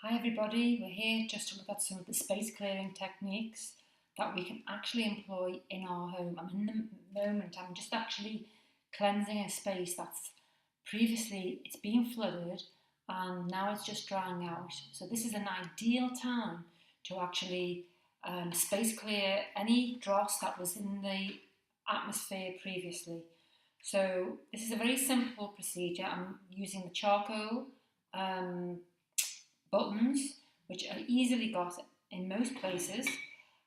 Hi everybody, we're here just to look at some of the space clearing techniques that we can actually employ in our home. In the moment I'm just actually cleansing a space that's previously it's been flooded and now it's just drying out. So this is an ideal time to actually space clear any dross that was in the atmosphere previously. So this is a very simple procedure. I'm using the charcoal buttons, which are easily got in most places,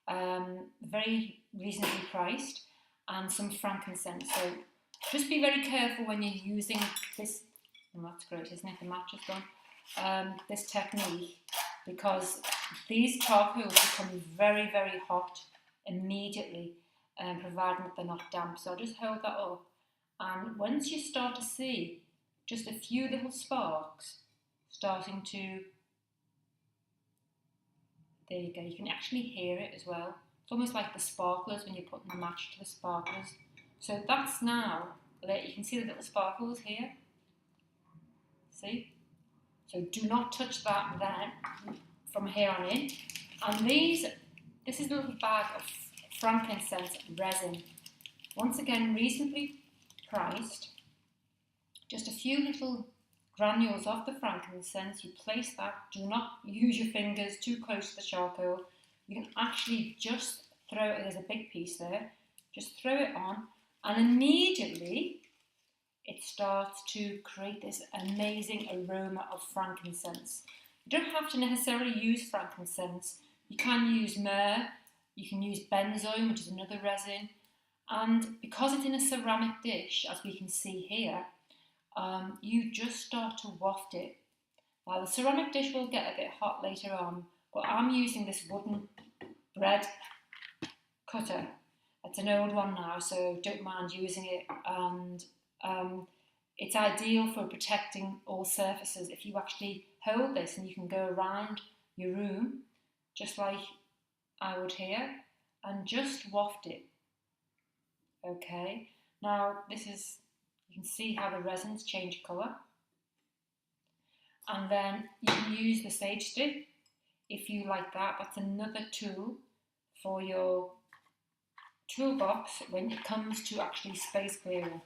very reasonably priced, and some frankincense. So just be very careful when you're using this, and that's great, isn't it? The match is gone. This technique, because these charcoals become very, very hot immediately, providing that they're not damp. So I'll just hold that up, and once you start to see just a few little sparks starting to, there you go, you can actually hear it as well. It's almost like the sparklers when you're putting the match to the sparklers. So that's now, you can see the little sparkles here. See? So do not touch that then from here on in. And this is a little bag of frankincense resin. Once again, reasonably priced. Just a few little granules of the frankincense, you place that, do not use your fingers too close to the charcoal. You can actually just throw it, there's a big piece there, just throw it on and immediately it starts to create this amazing aroma of frankincense. You don't have to necessarily use frankincense, you can use myrrh, you can use benzoin, which is another resin, and because it's in a ceramic dish, as we can see here, you just start to waft it. Now the ceramic dish will get a bit hot later on, but I'm using this wooden bread cutter. It's an old one now, so don't mind using it, and it's ideal for protecting all surfaces. If you actually hold this and you can go around your room, just like I would here, and just waft it. Okay, now this is, you can see how the resins change colour. And then you can use the sage stick if you like that. That's another tool for your toolbox when it comes to actually space clearing.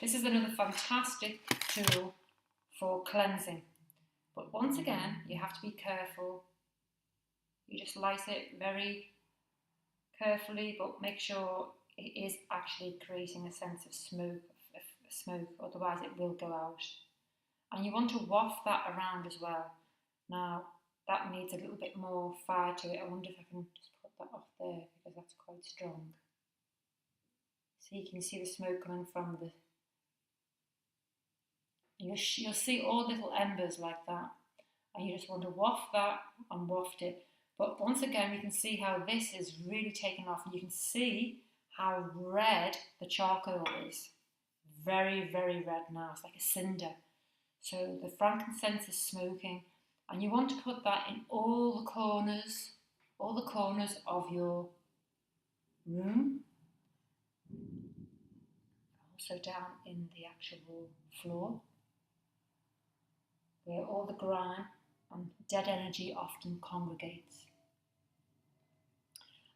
This is another fantastic tool for cleansing. But once again, you have to be careful. You just light it very carefully, but make sure it is actually creating a sense of smoke, otherwise it will go out. And you want to waft that around as well. Now that needs a little bit more fire to it. I wonder if I can just put that off there because that's quite strong. So you can see the smoke coming from the, you'll see all little embers like that, and you just want to waft that and waft it. But once again, you can see how this is really taken off, and you can see how red the charcoal is. Very, very red now. It's like a cinder. So the frankincense is smoking, and you want to put that in all the corners of your room. Also down in the actual floor, where all the grime and dead energy often congregates.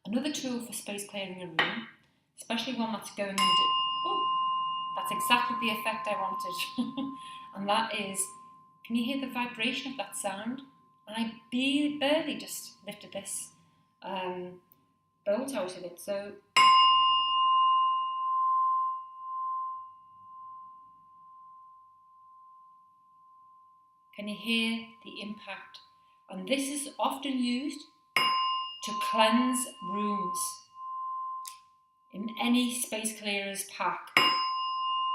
Another tool for space clearing a room, especially one that's going under, that's exactly the effect I wanted. And that is, can you hear the vibration of that sound? I barely just lifted this bolt out of it, so can you hear the impact? And this is often used to cleanse rooms in any space clearers pack.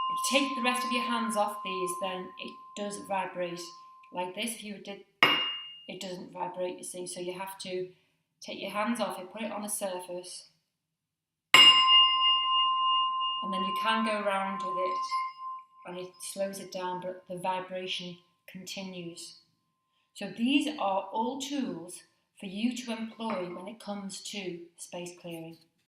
If you take the rest of your hands off these, then it does vibrate like this. If you did, it doesn't vibrate, you see, so you have to take your hands off it, put it on a surface, and then you can go around with it and it slows it down, but the vibration continues. So these are all tools for you to employ when it comes to space clearing.